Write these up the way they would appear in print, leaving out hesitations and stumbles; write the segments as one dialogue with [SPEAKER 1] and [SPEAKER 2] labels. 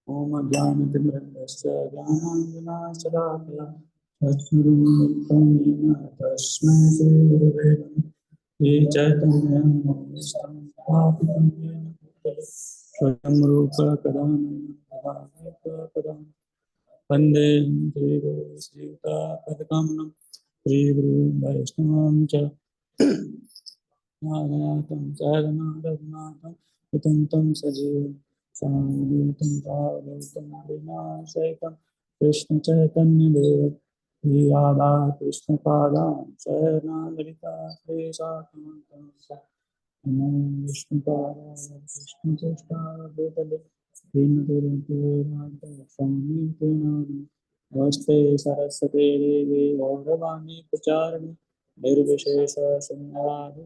[SPEAKER 1] ओम ज्ञानतिमिरन्दस्य ज्ञानाञ्जनाशलाकया तस्मै श्रीगुरवे नमः। ये चैतन्यं स्थापितं येन भूतले स्वयं रूप कदा वन्दे श्रीगुरुश्रीयुतापदकमलं श्रीगुरुं वैष्णवं च नागनाथं सहगणा रघुनाथं हितं तं सजीवं सामवेदं भागवतं विनाशयितं कृष्णचैतन्यदेव श्रीराधा कृष्णपादां शरणागता श्रीशाखान्तं नमो विष्णुपादाय कृष्णचेष्टाय भूतले श्रीमती नमस्ते सरस्वती देवी गौरवाणी प्रचारिणी निर्विशेष शून्यवादी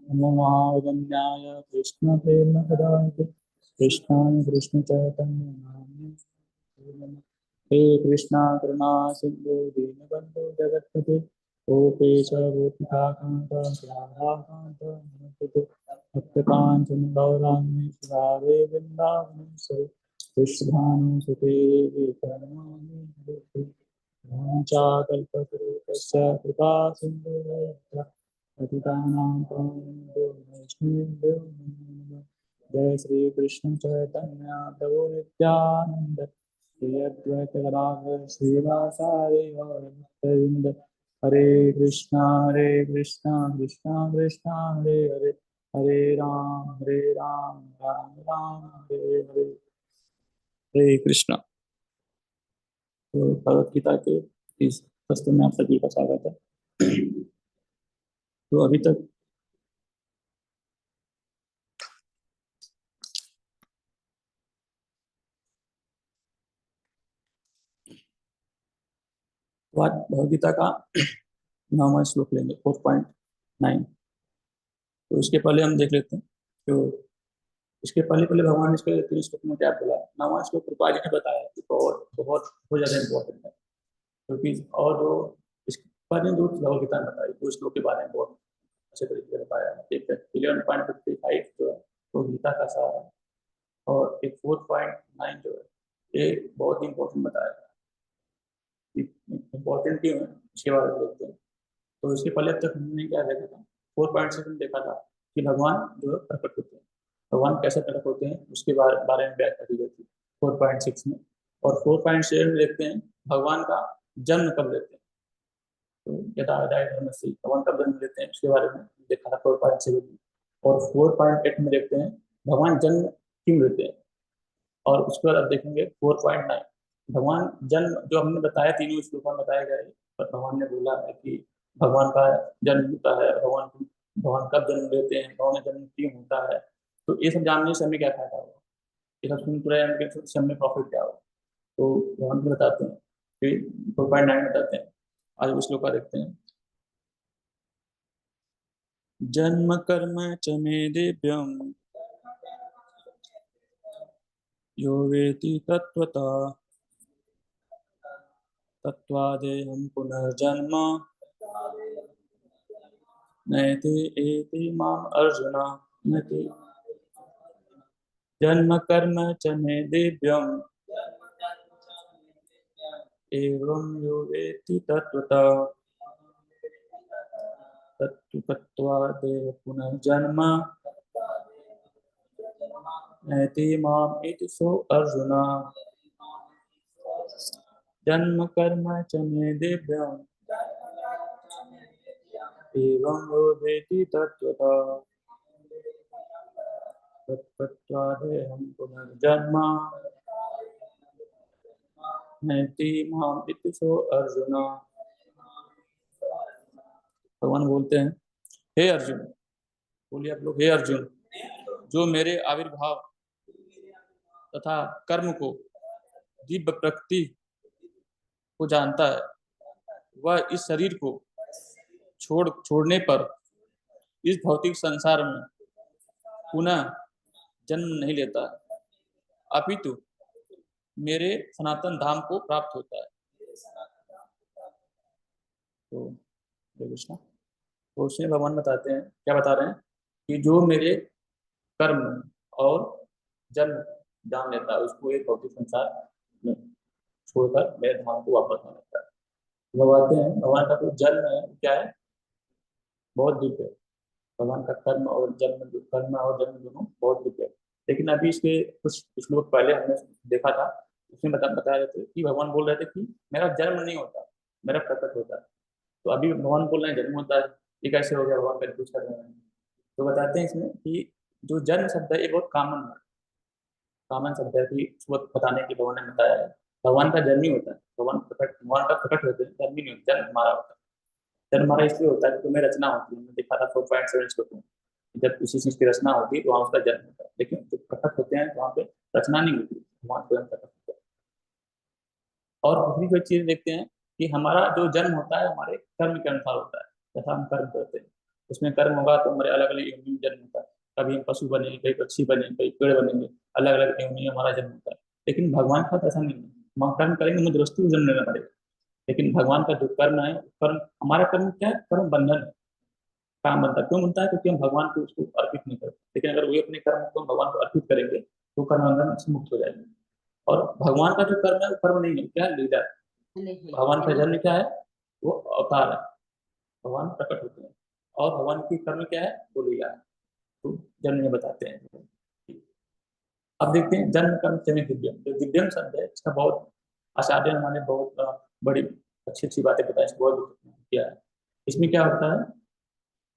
[SPEAKER 1] नमो महावदन्याय कृष्ण प्रेम प्रदायते कृष्णाय कृष्ण चैतन्य नामिने हे कृष्णा करुणा सिंधु दीनबंधु जगत्पते गोपेश गोपिकाकांत राधाकांत नमोस्तुते भक्तकांचन गौरांगी राधे वृंदावनेश्वरी कृष्णानुसुते देवी प्रणमामि हरे वाञ्छाकल्पतरुश्च कृपा सिन्धुभ्यः पतितानां पावनेभ्यो वैष्णवेभ्यो नमो नमः। जय श्री कृष्ण चैतन्य प्रभु नित्यानंद श्री अद्वैत गदाधर श्रीवासादि गौरभक्तवृंद हरे कृष्णा कृष्णा कृष्णा हरे हरे हरे राम राम राम हरे हरे। हरे कृष्णा। तो भगवत गीता के इस पुस्तक में आप सभी का स्वागत है। तो अभी तक आज भगवत गीता का 9वां श्लोक लेंगे 4.9। तो इसके पहले हम देख लेते हैं। तो इसके पहले पहले भगवान ने इसके 3 श्लोक में क्या बोला। 9वां श्लोक कृपा जी ने बताया कि बहुत बहुत ज्यादा इम्पोर्टेंट है, क्योंकि और जो इसके बारे में 2 भगवत गीता में बताई 2 श्लोक के बारे में बहुत अच्छे तरीके से बताया। एक 11.55 जो है वो गीता का सार है, और एक 4.9 जो है ये बहुत इंपॉर्टेंट बताया। इम्पोर्टेंट क्यों है इसके बारे में देखते हैं। तो इसके पहले अब तक हमने क्या देखा था, 4.7 देखा था कि भगवान जो है प्रकट होते हैं, भगवान कैसे प्रकट होते हैं उसके बारे में व्याख्या की गई थी 4.6 में। और 4.7 में देखते हैं भगवान का जन्म कब लेते हैं। तो यदा यदा धर्मस्य भगवान कब जन्म लेते हैं उसके बारे में देखा था 4.7 में। और 4.8 में देखते हैं भगवान जन्म क्यों लेते हैं। और उसके बाद अब देखेंगे 4.9 भगवान जन्म जो हमने बताया तीनों श्लोकों में बताया गया है। पर भगवान ने बोला है कि भगवान का जन्म होता है, भगवान कब जन्म लेते हैं, भगवान का जन्म क्यों होता है। तो ये सब जानने से हमें क्या फायदा होगा, ये सब सुन रहे से हमें प्रॉफिट क्या होगा। तो भगवान को बताते हैं, फिर 4.9 बताते हैं। आज उस श्लोक का देखते हैं। जन्म कर्म च मे दिव्यम यो वेति तत्वता तत्वादेहं पुनर्जन्म नयति एति माम अर्जुन नयति। जन्म कर्म च मे दिव्यम् एवं यो वेत्ति तत्वतः तत्त्वादेव पुनर्जन्म नयति माम इति सो अर्जुन। जन्म कर्म च मे दिव्यम् एवं यो वेत्ति तत्वतः तत्त्वादेहं पुनर्जन्म नयति माम इति सो अर्जुन। भगवान बोलते हैं, हे अर्जुन, बोलिए आप लोग, हे अर्जुन, जो मेरे आविर्भाव तथा कर्म को दिव्य प्रकृति को जानता है, वह इस शरीर को छोड़ने पर इस भौतिक संसार में पुनः जन्म नहीं लेता है, अपितु मेरे सनातन धाम को प्राप्त होता है। तो कृष्णा, तो उसमें भगवान बताते हैं, क्या बता रहे हैं कि जो मेरे कर्म और जन्म जान लेता है, उसको एक भौतिक संसार में छोड़कर मेरे धाम को वापस आना लगता है। लोग आते हैं, भगवान का जो जन्म है क्या है, बहुत दिव्य है। भगवान का कर्म और जन्म दोनों बहुत दिव्य है। लेकिन अभी इसके कुछ श्लोक पहले हमने देखा था, उसमें बता रहे थे कि भगवान बोल रहे थे कि मेरा जन्म नहीं होता, मेरा प्रकट होता है। तो अभी भगवान बोल रहे हैं जन्म होता है, ये कैसे हो गया, भगवान कंफ्यूज कर रहे हैं। तो बताते हैं इसमें कि जो जन्म शब्द है ये बहुत कॉमन शब्द है कि उसको बताने की भगवान ने बताया है। भगवान का जन्म ही होता है, भगवान का प्रकट होते हैं, जन्म ही नहीं होता, जन्म हमारा होता है। जन्म हमारा इसलिए होता है कि तुम्हें रचना होती है, हमने देखा था 4.7 श्लोक में। जब किसी चीज की रचना होती है तो वहाँ उसका जन्म होता है, लेकिन जब प्रकट होते हैं तो वहाँ पे रचना नहीं होती, भगवान स्वयं प्रकट होते हैं। और दूसरी कोई चीज देखते हैं कि हमारा जो जन्म होता है हमारे कर्म के अनुसार होता है, जैसा हम कर्म करते हैं उसमें कर्म होगा तो हमारे अलग अलग योनि में जन्म होता है। कभी हम पशु बने, कभी पक्षी बने, कभी पेड़ बनेंगे, अलग अलग योनि में हमारा जन्म होता है। लेकिन भगवान का तो ऐसा नहीं है, हम कर्म करेंगे हमें दुरुस्ती में जन्म लेना पड़ेगा। लेकिन भगवान का जो कर्म है, कर्म हमारा कर्म क्या है, कर्म बंधन है, काम बनता है। क्यों बनता है? क्योंकि हम भगवान को उसको अर्पित नहीं करते। लेकिन अगर वही अपने कर्म को हम भगवान को अर्पित करेंगे तो कर्म बंधन से मुक्त हो जाएंगे। और भगवान का जो कर्म है वो कर्म नहीं है, क्या है, लीला है। भगवान का जन्म क्या है, वो अवतार है, भगवान प्रकट होते हैं। और भगवान की कर्म क्या है, वो लीला है। तो जन्म में बताते हैं। अब देखते हैं जन्म कर्म सेमी दिव्यम। जो दिव्यम शब्द है इसका बहुत आचार्य हमारे बहुत बड़ी अच्छी अच्छी बातें बताई, इसको बहुत किया है। इसमें क्या होता है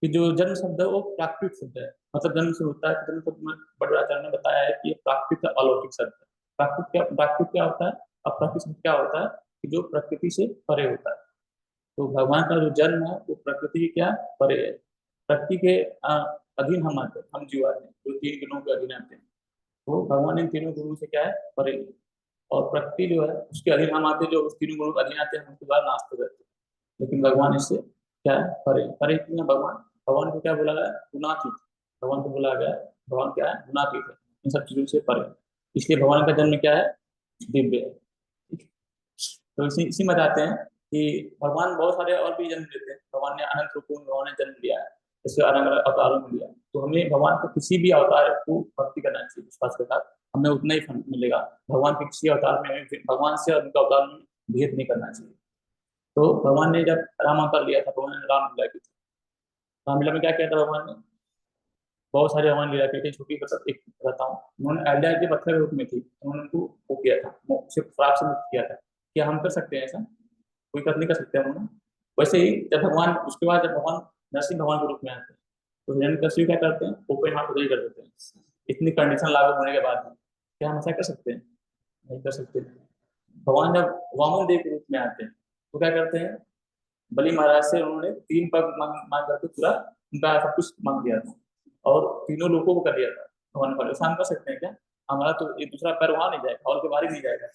[SPEAKER 1] कि जो जन्म शब्द है वो प्राकृतिक शब्द है, मतलब जन्म से होता है। जन्म शब्द में बड़े आचार्य ने बताया है कि ये प्राकृतिक का अलौकिक शब्द है। प्राकृतिक क्या होता है, अप्राकृतिक शब्द क्या होता है, कि जो प्रकृति से परे होता है। तो भगवान का जो जन्म है वो प्रकृति के क्या परे है, प्रकृति के अधीन हम आते हैं, हम जीव आते हैं, जो 3 गुणों के अधीन आते हैं। तो भगवान इन 3 गुणों से क्या है, परे है। और प्रकृति जो है उसके अधीन हम आते हैं, जो उस 3 गुणों के अधीन आते हैं हम उसके बाद नाश कर देते हैं। लेकिन भगवान इससे क्या है, परे परे क्यों है भगवान। भगवान को क्या बोला गया, गुणातीत। भगवान को बोला गया, भगवान क्या है, गुणातीत है, इन सब चीजों से परे। इसलिए भगवान का जन्म क्या है, दिव्य है। तो इसी में बताते हैं कि भगवान बहुत सारे और भी जन्म लेते हैं। भगवान ने अनंत रूपों में भगवान ने जन्म लिया है, जैसे अलग अलग अवतारों में लिया। तो हमें भगवान का किसी भी अवतार को भक्ति करना चाहिए विश्वास के साथ, हमें उतना ही फल मिलेगा। भगवान के किसी अवतार में हमें भगवान से और उनका अवतार में भेद नहीं करना चाहिए। तो भगवान ने जब राम अवतार लिया था, भगवान ने रामलीला की थी। रामलीला में क्या किया था भगवान ने, बहुत सारे भगवान लीला की थी। छोटी मतलब एक बताता हूँ, उन्होंने अहल्या के पत्थर के रूप में थी, उन्होंने उनको वो किया था, उसे श्राप से मुक्त किया था। क्या हम कर सकते हैं ऐसा? कोई कर नहीं कर सकते उन्होंने। वैसे ही जब भगवान, उसके बाद जब भगवान नरसिंह भगवान के रूप में आते हैं तो हिरण्यकशिपु क्या करते हैं, ओपन हार्ट खुदाई कर देते हैं। इतनी कंडीशन लागू होने के बाद भी क्या हम ऐसा कर सकते हैं? नहीं कर सकते। भगवान जब वामन देव के रूप में आते हैं तो क्या करते हैं, बलि महाराज से उन्होंने 3 पग मांग मांग करके पूरा उनका सब कुछ मांग दिया था, और तीनों लोगों को कर दिया था। भगवान को ऐसा हम कर सकते हैं क्या? हमारा तो ये दूसरा पैर वहां नहीं जाएगा और के बाहर ही नहीं जाएगा,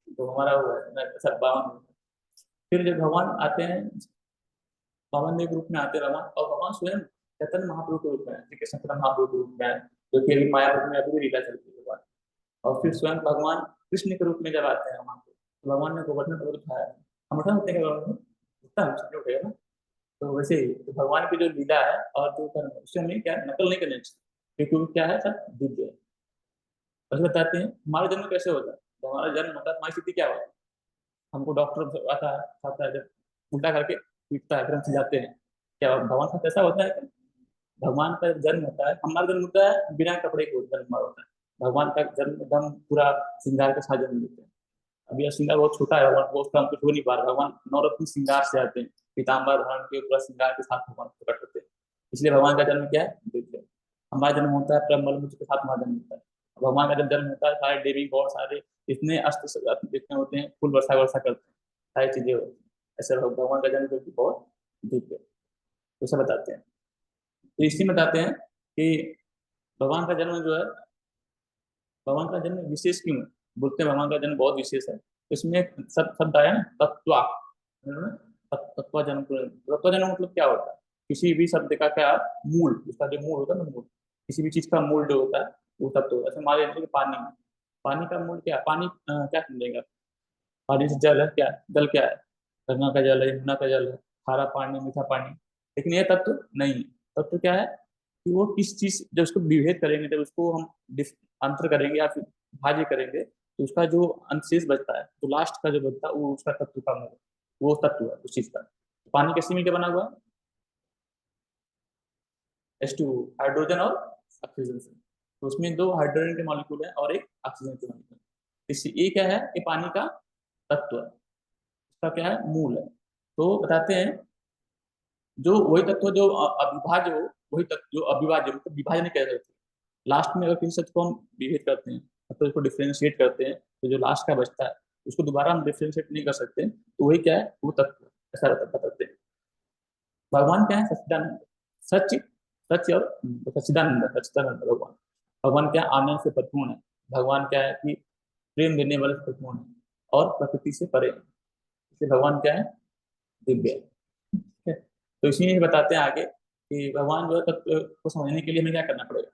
[SPEAKER 1] तो हमारा वो है सब बावन। फिर जब भगवान आते हैं, भगवान के रूप में आते हैं भगवान, और भगवान स्वयं चैतन्य महाप्रभु के रूप में, श्री कृष्ण चैतन्य महाप्रभु के रूप में आए, जो कि अभी मायापुर में अभी भी लीला चलती है भगवान। और फिर स्वयं भगवान कृष्ण के रूप में जब आते हैं वहां पे, तो भगवान ने गोवर्धन पर्वत उठाया। हम उठा सकते हैं क्या भगवान को? उठता है, उसने उठेगा ना। तो वैसे ही तो भगवान की जो लीला है और जो कर्म है उससे हमें क्या नकल नहीं करनी चाहिए, क्योंकि वो क्या है, सब दिव्य है। बस बताते हैं हमारा जन्म कैसे होता है। तो हमारा जन्म होता है, हमारी स्थिति क्या होती है, हमको डॉक्टर आता है, खाता है, जब उल्टा करके पीटता है, फिर हम जाते हैं। क्या भगवान का कैसा होता है क्या? भगवान का जन्म होता है, हमारा जन्म होता है बिना कपड़े के, जन्म हमारा होता है। भगवान का जन्म एकदम पूरा श्रृंगार के साथ जन्म लेते हैं। अभी यह श्रृंगार बहुत छोटा है, भगवान को उसका हम कुछ हो नहीं पा रहा। भगवान नवरत्न श्रृंगार से आते हैं, पीताम्बर धारण के पूरा श्रृंगार के साथ भगवान प्रकट होते हैं। इसलिए भगवान का जन्म क्या है, दिव्य है। हमारा जन्म होता है प्रमल मुझ के साथ, हमारा जन्म होता है। भगवान का जब जन्म होता है सारे देवी गौर सारे इतने अस्त्र जितने होते हैं, फूल वर्षा वर्षा करते हैं, सारी चीजें होती हैं। ऐसे भगवान का जन्म जो कि बहुत दिव्य है, तो सब बताते हैं। तो इसी में बताते हैं कि भगवान का जन्म जो है, भगवान का जन्म विशेष क्यों है, बोलते हैं भगवान का जन्म बहुत विशेष है। इसमें एक सब शब्द आया ना, तत्वा, तत्वा जन्म। तत्वा जन्म मतलब क्या होता है, किसी भी शब्द का क्या मूल, उसका जो मूल होता है ना, मूल किसी भी चीज का मूल जो होता है वो तत्व होता है। जैसे मान लीजिए पानी में, पानी का मूल क्या है, पानी क्या समझेगा, पानी से जल है, क्या जल क्या है, गंगा का जल है, यमुना का जल है, खारा पानी, मीठा पानी। लेकिन ये तत्व नहीं है। तत्व क्या है कि वो किस चीज, जब उसको विभेद करेंगे, जब उसको हम अंतर करेंगे या फिर भाज्य करेंगे तो उसका जो अंशेष बचता है, तो लास्ट का जो बचता है वो उसका तत्व का वो तत्व है उस चीज का। पानी कैसे मिलकर बना हुआ है? H2, हाइड्रोजन और ऑक्सीजन से। तो उसमें दो हाइड्रोजन के मॉलिक्यूल है और एक ऑक्सीजन के मॉलिक्यूल। इससे ये क्या है? ये पानी का तत्व है, इसका क्या है? मूल है। तो बताते हैं जो वही तत्व जो अविभाज्य हो, वही तत्व जो अविभाज्य मतलब विभाजन नहीं कर सकते। लास्ट में अगर किसी तत्व को हम विभेद करते हैं मतलब उसको डिफ्रेंशिएट करते हैं, तो जो लास्ट का बचता है उसको दोबारा हम डिफ्रेंशिएट नहीं कर सकते, तो वही क्या है? वो तत्व है। ऐसा बताते हैं। भगवान क्या है? सच्चिदानंद। सच, सच और सच्चिदानंद, सच्चिदानंद भगवान। भगवान क्या है? आनंद से परिपूर्ण है। भगवान क्या है कि प्रेम देने वाले से परिपूर्ण है और प्रकृति से परे है। इसलिए भगवान क्या है? दिव्य है। ठीक है? तो इसी में बताते हैं आगे कि भगवान जो है तत्व को समझने के लिए हमें क्या करना पड़ेगा।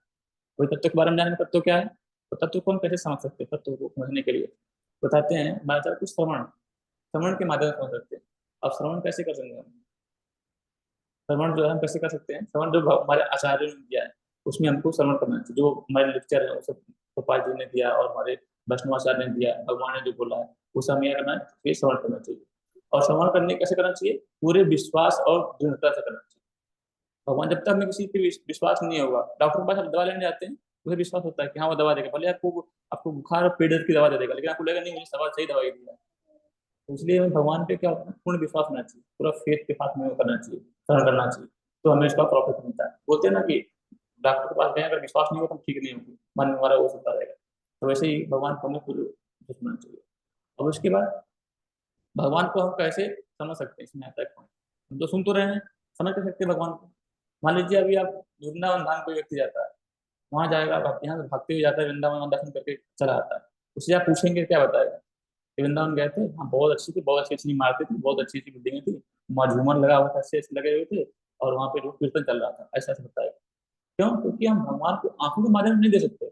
[SPEAKER 1] कोई तत्व के बारे में जानने, तत्व क्या है, तो तत्व को हम कैसे समझ सकते हैं? तत्व को समझने के लिए बताते हैं हमारे साथ कुछ श्रवण, श्रवण के माध्यम से समझ सकते हैं। अब श्रवण कैसे कर सकते हैं? श्रवण जो है हम कैसे कर सकते हैं? श्रवण जो हमारे आचार्यों ने दिया है उसमें हमको श्रवण करना चाहिए। जो हमारे लेक्चर है वो सब गोपाल जी ने दिया और हमारे वैष्णवाचार्य ने दिया, भगवान ने जो बोला है वो सब हमें क्या करना चाहिए? श्रवण करना चाहिए। और श्रवण करने कैसे करना चाहिए? पूरे विश्वास और दृढ़ता से करना चाहिए। भगवान जब तक हमें किसी पे विश्वास नहीं होगा, डॉक्टर के पास आप दवा लेने जाते हैं, उसे विश्वास होता है कि हाँ वो दवा देगा, भले आपको आपको बुखार और पेट दर्द की दवा दे देगा, लेकिन आपको लगेगा नहीं मुझे सवाल सही दवाई दिया है। तो इसलिए हमें भगवान पे क्या होता है? पूर्ण विश्वास होना चाहिए, पूरा फेथ के साथ में वो करना चाहिए, सहन करना चाहिए। तो हमें इसका प्रॉफिट मिलता है। बोलते हैं ना कि डॉक्टर के पास गए अगर विश्वास नहीं हो तो हम ठीक नहीं होंगे, मन में हमारा वो होता रहेगा। तो वैसे ही भगवान को हमें पूरे विश्वास होना चाहिए। अब उसके बाद भगवान को हम कैसे समझ सकते हैं? इसमें आता है point। हम तो सुन तो रहे हैं, समझ कैसे सकते हैं भगवान को? मान लीजिए अभी आप वृंदावन धाम कोई व्यक्ति जाता है, वहां जाएगा, आप यहाँ से भागते हुए जाता है वृंदावन, दर्शन करके चला आता है, उससे आप पूछेंगे क्या बताएगा कि वृंदावन गए थे, हाँ बहुत अच्छी थी, बहुत अच्छी अच्छी इमारतें थी, बहुत अच्छी अच्छी बिल्डिंगें थी, वहाँ झूमर लगा हुआ था, अच्छे अच्छे लगे हुए थे, और वहाँ पे रोज कीर्तन चल रहा था, ऐसा ऐसा बताएगा। क्यों? क्योंकि हम भगवान को आंखों के माध्यम से नहीं दे सकते।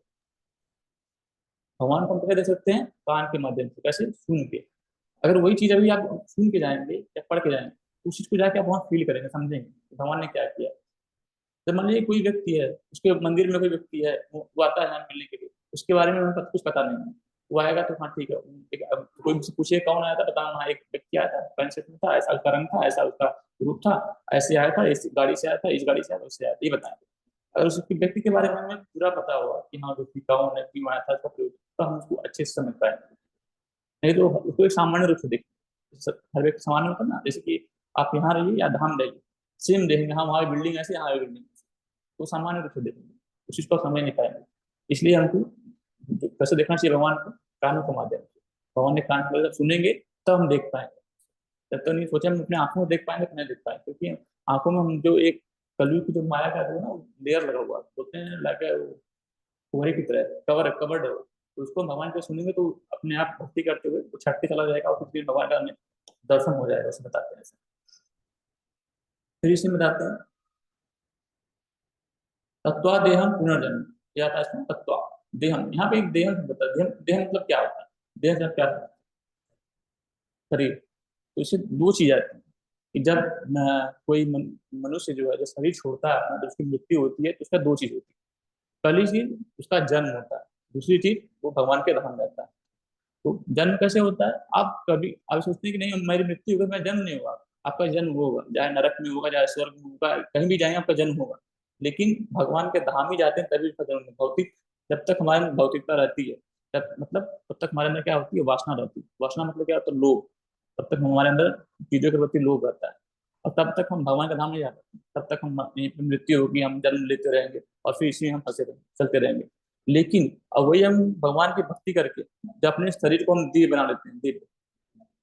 [SPEAKER 1] भगवान को हम कैसे दे सकते हैं? कान के माध्यम से। कैसे? सुन के। अगर वही चीज अभी आप सुन के जाएंगे या पढ़ के जाएंगे, तो उस चीज को जाके आप वहाँ फील करेंगे, समझेंगे कि भगवान ने क्या किया। जब मान लीजिए कोई व्यक्ति है, उसके मंदिर में कोई व्यक्ति है, वो आता है यहाँ मिलने के लिए, उसके बारे में हमें कुछ पता नहीं है, वो आएगा तो हाँ ठीक है, अब कोई मुझसे पूछे कौन आया था, बताना हाँ एक व्यक्ति आया था, पैंट शर्ट में था, ऐसा उसका रंग था, ऐसा उसका रूप था, ऐसे आया था, इस गाड़ी से आया था, इस गाड़ी से आया था, उससे आया था, ये बताएंगे। अगर उस व्यक्ति के बारे में हमें पूरा पता होगा कि हाँ व्यक्ति कौन है, क्यों आया था, इसका प्रयोग, तो हम उसको अच्छे से समझ पाएंगे। नहीं तो उसको एक सामान्य रूप से देखिए, हर व्यक्ति सामान्य होता है ना, जैसे कि आप यहाँ रहिए या धाम रहिए, सेम देखेंगे, हाँ वहाँ बिल्डिंग ऐसे, यहाँ बिल्डिंग, तो सामान्य रूप से देखेंगे, उस चीज को समझ नहीं पाएंगे। इसलिए हमको कैसे देखना चाहिए भगवान को? कानों के माध्यम से। भगवान ने कान खोले, जब सुनेंगे तब हम देख पाएंगे। जब तक नहीं सोचे हम अपने आंखों में देख पाएंगे तो नहीं देख पाएंगे, क्योंकि आंखों में हम जो एक कलयुग की जो माया का जो है ना लेयर लगा हुआ है, बोलते हैं लगे कुहरे की तरह कवर कवर्ड है वो। तो उसको भगवान को सुनेंगे तो अपने आप भक्ति करते हुए वो छटके चला जाएगा और फिर भगवान का हमें दर्शन हो जाएगा, ऐसे बताते हैं। ऐसे फिर इसमें बताते हैं तत्वा देहम पुनर्जन्म, क्या आता है इसमें? तत्वा देहम, यहाँ पे एक देहम बता, देहम देह मतलब क्या होता है? देह मतलब क्या होता है? शरीर। तो इससे दो चीज आती है कि जब कोई मनुष्य जो है जब शरीर छोड़ता है अपना, जब उसकी मृत्यु होती है तो उसका दो चीज होती है। पहली चीज उसका जन्म होता है, दूसरी चीज वो भगवान के धाम जाता है। तो जन्म कैसे होता है? आप कभी आप सोचते हैं कि नहीं मेरी मृत्यु होगी, मैं जन्म नहीं होगा। आपका जन्म होगा, चाहे नरक में होगा, चाहे स्वर्ग में होगा, कहीं भी जाएंगे आपका जन्म होगा। लेकिन भगवान के धाम ही जाते हैं तभी उसका जन्म होगा। भौतिक, जब तक हमारे में भौतिकता रहती है, तब मतलब तब तक हमारे अंदर क्या होती है? वासना रहती है। वासना मतलब क्या होता है? लोभ। तब तक हमारे अंदर चीजों के प्रति लोभ रहता है, और तब तक हम भगवान का धाम नहीं जा पाते। तब तक हम यहीं पे मृत्यु होगी, हम जन्म लेते रहेंगे और फिर इसी में हम फंसे रहेंगे, चलते रहेंगे। लेकिन अब वही हम भगवान की भक्ति करके जब अपने शरीर को हम दिव्य बना लेते हैं, दिव्य,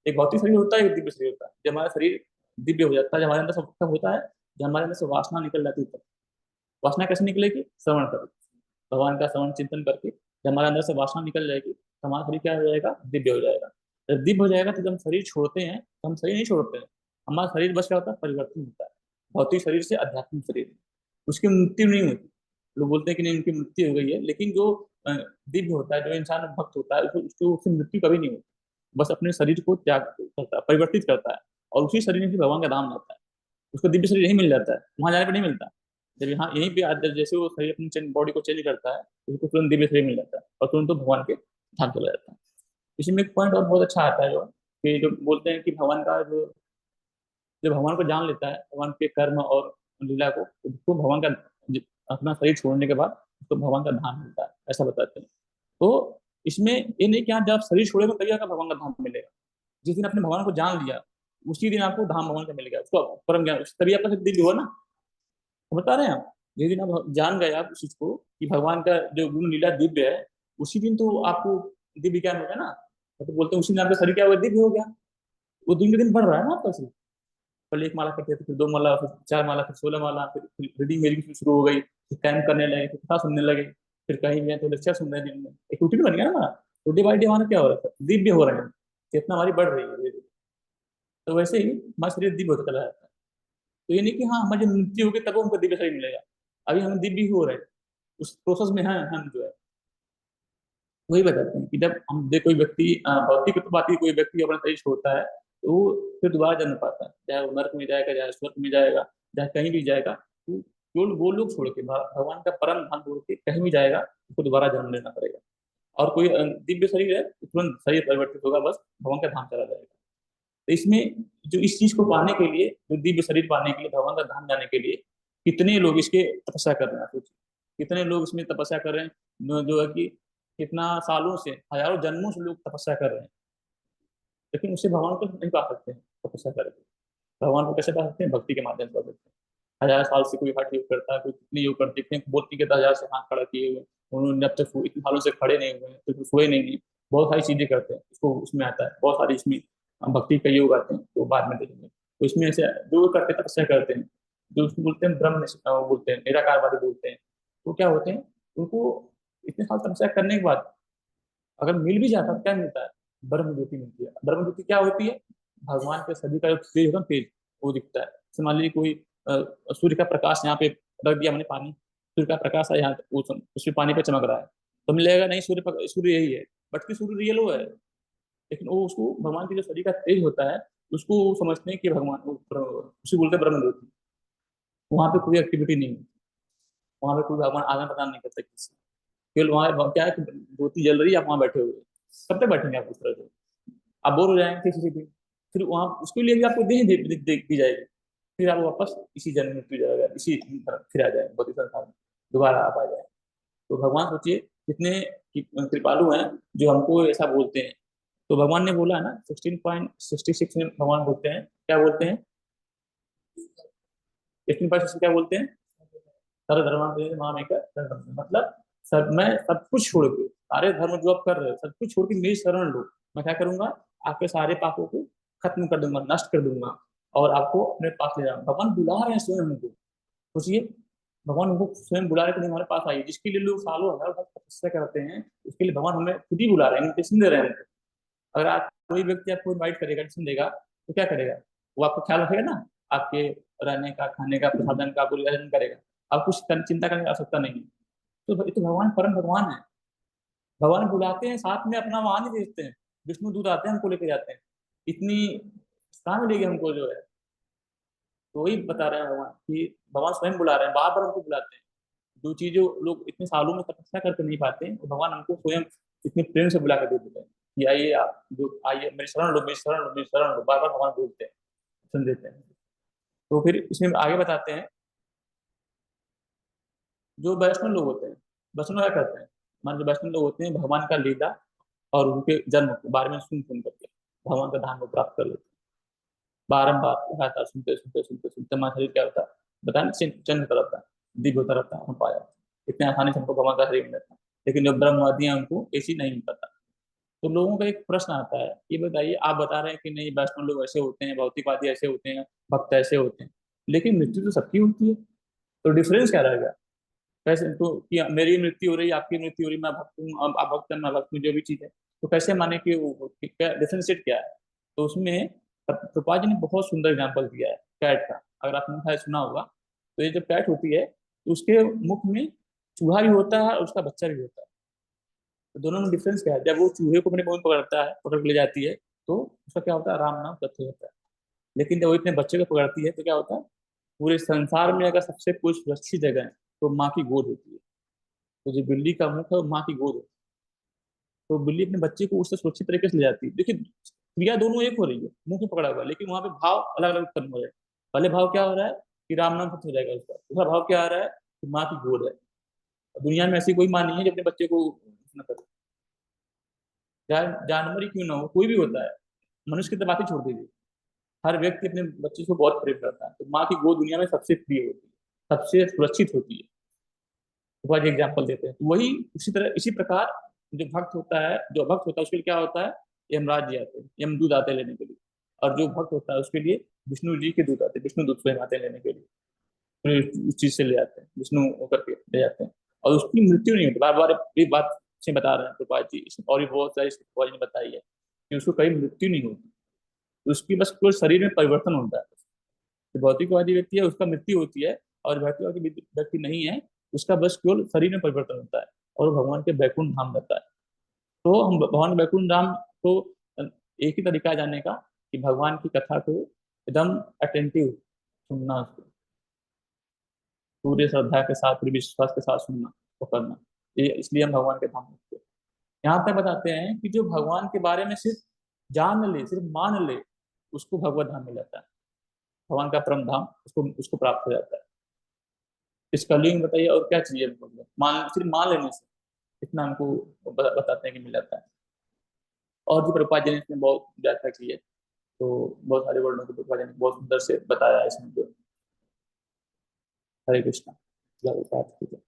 [SPEAKER 1] एक भौतिक शरीर होता है, एक दिव्य शरीर होता है। जब हमारा शरीर दिव्य हो जाता है, जब हमारे अंदर सब सब होता है, जब हमारे अंदर से वासना निकल जाती है, तब वासना कैसे निकलेगी? श्रवण करके, भगवान का श्रवण चिंतन करके जब हमारे अंदर से वासना निकल जाएगी तो हमारा शरीर क्या हो जाएगा? दिव्य हो जाएगा। जब दिव्य हो जाएगा तो जब हम शरीर छोड़ते हैं तो हम शरीर नहीं छोड़ते हैं, हमारा शरीर बस क्या होता है? परिवर्तन होता है, भौतिक शरीर से आध्यात्मिक शरीर में। उसकी मृत्यु नहीं होती। लोग बोलते हैं कि नहीं उनकी मृत्यु हो गई है, लेकिन जो दिव्य होता है, जो इंसान भक्त होता है, उसकी मृत्यु कभी नहीं होती। बस अपने शरीर को त्याग करता है, परिवर्तित करता है, और उसी शरीर में फिर भगवान का धाम जाता है। उसको दिव्य शरीर यही मिल जाता है, वहां जाने पर नहीं मिलता। जब यहाँ यहीं पे जैसे वो शरीर अपनी बॉडी को चेंज करता है तो उसको तुरंत दिव्य शरीर मिल जाता है और तुरंत तो भगवान के धाम चला जाता है। इसमें एक पॉइंट और बहुत अच्छा आता है, जो कि जो बोलते हैं कि भगवान का जो, जब भगवान को जान लेता है, भगवान के कर्म और लीला को, तो उसको भगवान का अपना शरीर छोड़ने के बाद उसको भगवान का धाम मिलता है, ऐसा बताते हैं। तो इसमें ये नहीं कि आप जब शरीर छोड़ेगा तभी आपको भगवान का धाम मिलेगा। जिस दिन आपने भगवान को जान लिया, उसी दिन आपको धाम भगवान का मिल गया, उसको परम ज्ञान, तभी आपका दिव्य हुआ ना। तो बता रहे हैं आप, जिस दिन आप जान गए आप उस चीज को कि भगवान का जो गुण लीला दिव्य है, उसी दिन तो आपको दिव्य ज्ञान हो गया ना। तो बोलते हैं उसी दिन आपका शरीर क्या हुआ, दिव्य हो गया। वो दिन के दिन बढ़ रहा है ना आपका शरीर। पहले एक माला करते थे, फिर दो माला, फिर चार माला, फिर 16 माला, फिर रीडिंग मेरी शुरू हो गई, फिर टाइम करने लगे, फिर कथा सुनने लगे, फिर कहीं गए तो लेक्चर सुन रहे हैं दिन में, एक रूटीन बन गया ना हमारा। तो डे बाई डे हमारा क्या हो रहा है, दिव्य हो रहे हैं, चेतना हमारी बढ़ रही है धीरे-धीरे। तो वैसे ही हमारा शरीर दिव्य होता चला जाता है। तो ये नहीं कि हाँ हमारी जब मृत्यु होगी तब हमको दिव्य शरीर मिलेगा, अभी हम दिव्य ही हो रहे हैं, उस प्रोसेस में हैं हम जो है। वही बताते हैं कि जब हम कोई व्यक्ति भौतिक बात की, कोई व्यक्ति अपना शरीर छोड़ता है तो वो फिर दोबारा जन्म पाता है, चाहे वो नर्क में जाएगा, चाहे स्वर्ग में जाएगा, चाहे कहीं भी जाएगा, तो केवल वो लोग छोड़ के भगवान का परम धाम छोड़ के कहीं भी जाएगा, उसको दोबारा जन्म लेना पड़ेगा। और कोई दिव्य शरीर है तो तुरंत शरीर परिवर्तित होगा, बस भगवान का धाम चला जाएगा। तो इसमें जो इस चीज को पाने के लिए, जो दिव्य शरीर पाने के लिए, भगवान का धाम जाने के लिए कितने लोग इसके तपस्या कर रहे हैं, सोचिए कितने लोग इसमें तपस्या कर रहे हैं। जो है कि कितना सालों से, हजारों जन्मों से लोग तपस्या कर रहे हैं, लेकिन उससे भगवान को नहीं पा सकते हैं तपस्या करके। भगवान को कैसे पा सकते हैं, भक्ति के माध्यम से पा सकते हैं। 1000 साल से कोई हठ योग करता है, कोई कितने योग करते हैं, बोलती के 10,000 से हाथ खड़ा किए हुए, उन्होंने अब तक इतने सालों से खड़े नहीं हुए हैं, तो सोए नहीं हैं। बहुत सारी चीजें करते हैं, इसको उसमें आता है, बहुत सारी इसमें भक्ति का योग आते हैं, तो बाद में देखेंगे। तो इसमें ऐसे जो करते हैं तपस्या करते हैं, जो उसको बोलते हैं ब्रह्म वो बोलते हैं निराकारवादी बोलते हैं, वो क्या होते हैं, उनको इतने साल तपस्या करने के बाद अगर मिल भी जाता तो क्या मिलता है, ब्रह्म ज्योति मिलती है। ब्रह्म ज्योति क्या होती है, भगवान के सभी का जो तेज होता है, तेज वो दिखता है। जैसे मान लीजिए कोई सूर्य का प्रकाश यहाँ पे रख दिया मैंने पानी, सूर्य का प्रकाश है यहाँ, वो उसमें पानी पे चमक रहा है, तो हमें लगेगा नहीं सूर्य यही है, बट कि सूर्य रियल वो है। लेकिन वो उसको भगवान के जो शरीर का तेज होता है, उसको वो समझते हैं कि भगवान उसी बोलते हैं ब्रह्म ज्योति। वहां पे कोई एक्टिविटी नहीं है, वहां पे कोई भगवान आदान प्रदान नहीं करता किसी से। केवल वहां क्या है कि ज्योति जल रही है, आप वहां बैठे हुए हैं। कब तक बैठेंगे आप उस तरह से, आप बोर हो जाएंगे किसी दिन। फिर वहां उसके लिए भी आपको देह दी जाएगी, फिर आप वापस इसी जन्म में फिर जाएगा, इसी फिर आ जाएंगे भौतिक संसार में, दोबारा आप आ जाए। तो भगवान सोचिए कितने कृपालु हैं, जो हमको ऐसा बोलते हैं। तो भगवान ने बोला है ना 16.66 में भगवान बोलते हैं, क्या बोलते हैं, 16.66 क्या बोलते हैं, सर्व धर्म माम एक मतलब सब, मैं सब कुछ छोड़ के, सारे धर्म जो आप कर रहे हो सब कुछ छोड़ के मेरी शरण लो। मैं क्या करूंगा, आपके सारे पापों को खत्म कर दूंगा, नष्ट कर दूंगा, और आपको अपने पास ले जाऊंगा। भगवान बुला रहे हैं स्वयं हमको, सोचिए, भगवान हमको स्वयं बुला रहे हैं कि नहीं हमारे पास आइए। जिसके लिए लोग सालों हजार साल तपस्या करते हैं, उसके लिए भगवान हमें खुद ही बुला रहे हैं, इन्विटेशन दे रहे हैं हमको। अगर आप कोई व्यक्ति आपको इन्वाइट करेगा, इन्विटेशन देगा, तो क्या करेगा, वो आपको ख्याल रखेगा ना, आपके रहने का, खाने का, प्रसाधन का आपको आयोजन करेगा। आप कुछ चिंता करने की आवश्यकता नहीं है। तो ये तो भगवान परम भगवान है, भगवान बुलाते हैं, साथ में अपना वाहन ही भेजते हैं, विष्णु दूत आते हैं हमको लेके जाते हैं। इतनी कहाँ मिलेगी हमको जो है। तो वही बता रहे हैं भगवान कि भगवान स्वयं बुला रहे हैं, बार बार हमको बुलाते हैं। जो चीजें लोग इतने सालों में तपस्या करके नहीं पाते, तो भगवान हमको स्वयं इतने प्रेम से बुला कर दे देते हैं कि आइए, आप जो आइए मेरी शरण लो, मेरी शरण लो, मेरी शरण लो, बार बार भगवान बोलते हैं, सुन देते हैं। तो फिर इसमें आगे बताते हैं, जो वैष्णव लोग होते हैं, वैष्णव क्या करते हैं, मान जो वैष्णव लोग होते हैं, भगवान का लीला और उनके जन्म के बारे में सुन सुन करके भगवान का धाम को प्राप्त कर लेते हैं। बारम्बार लगातार सुनते सुनते सुनते सुनते हमारा शरीर क्या होता है, बताया चंद होता रहता है, दिव्य होता रहता है, हम पाया इतने आसानी से हमको भगवान का शरीर मिल जाता है। लेकिन जो ब्रह्मवादी हैं हमको ऐसी नहीं पता। तो लोगों का एक प्रश्न आता है, ये बताइए, आप बता रहे हैं कि नहीं वैष्णव लोग ऐसे होते हैं, भौतिकवादी ऐसे होते हैं, भक्त ऐसे होते हैं, लेकिन मृत्यु तो सबकी होती है, तो डिफरेंस क्या रहेगा। कैसे तो कि मेरी मृत्यु हो रही है, आपकी मृत्यु हो रही है, मैं भक्त हूँ, आप भक्त हैं, मैं भक्त हूँ, जो भी चीज है, तो कैसे माने कि वो क्या डिफरेंशिएट क्या है। तो उसमें प्रभुपाद जी ने बहुत सुंदर एग्जाम्पल दिया है कैट का। अगर आपने शायद सुना होगा, तो ये जब कैट होती है तो उसके मुख में चूहा भी होता है और उसका बच्चा भी होता है। तो दोनों में डिफरेंस क्या है, जब वो चूहे को अपने मुंह में पकड़ता है, पकड़ के ले जाती है, तो उसका क्या होता है, राम नाम तथ्य होता है। लेकिन जब वो इतने बच्चे को पकड़ती है तो क्या होता है, पूरे संसार में अगर सबसे कोई सुरक्षित जगह है तो माँ की गोद होती है। तो जो बिल्ली का मुख है वो माँ की गोद होती है। तो बिल्ली अपने बच्चे को उससे सुरक्षित तरीके से ले जाती है। देखिए क्रिया दोनों एक हो रही है, मुंह में पकड़ा हुआ है, लेकिन वहां पे भाव अलग अलग उत्पन्न हो रहे हैं। पहले भाव क्या हो रहा है कि राम नाम सत्य हो जाएगा उसका, दूसरा भाव क्या आ रहा है कि माँ की गोद है। दुनिया में ऐसी कोई माँ नहीं है जो अपने बच्चे को न करे, चाहे जानवर ही क्यों ना हो, कोई भी होता है। मनुष्य की तो बात ही छोड़ दीजिए, हर व्यक्ति अपने बच्चे को बहुत प्रेम करता है। तो माँ की गोद दुनिया में सबसे प्रिय होती है, सबसे सुरक्षित होती है। तो आज एग्जाम्पल देते हैं, तो वही उसी तरह इसी प्रकार जो भक्त होता है, जो भक्त होता है उसके लिए क्या होता है, यमराज जी आते हैं, यमदूत आते हैं लेने के लिए। और जो भक्त होता है उसके लिए विष्णु जी के दूत आते हैं, विष्णु दूत स्वयं आते हैं लेने के लिए। फिर उस चीज से ले आते हैं, विष्णु होकर के ले जाते हैं। और उसकी मृत्यु नहीं होती, बार बार ये बात से बता रहे हैं प्रभुपाद जी और भी बहुत सारी प्रभुपाद जी ने बताई है कि उसको कहीं मृत्यु नहीं होती, उसकी बस केवल शरीर में परिवर्तन होता है। जो भौतिकवादी व्यक्ति है उसका मृत्यु होती है, और भौतिकवादी व्यक्ति नहीं है उसका बस केवल शरीर में परिवर्तन होता है, और वो भगवान के बैकुंठ धाम जाता है। तो हम भगवान के बैकुंठ धाम को एक ही तरीका है जाने का कि भगवान की कथा को एकदम अटेंटिव सुनना, उसको पूरे श्रद्धा के साथ, पूरे विश्वास के साथ सुनना और करना। ये इसलिए हम भगवान के धाम होते हैं। यहाँ तक बताते हैं कि जो भगवान के बारे में सिर्फ जान ले, सिर्फ मान ले, उसको भगवत धाम मिल जाता है, भगवान का परम धाम उसको उसको प्राप्त हो जाता है। इस कलयुग में बताइए और क्या चाहिए हमको, मान सिर्फ मान लेने से इतना हमको बताते हैं कि मिल जाता है। और भी प्रभुपाद जी ने इसमें बहुत व्याख्या की है, तो बहुत सारे वर्णों को प्रभुपाद जी ने बहुत सुंदर से बताया है इसमें जो। हरे कृष्णा, जय प्रभुपाद की जय।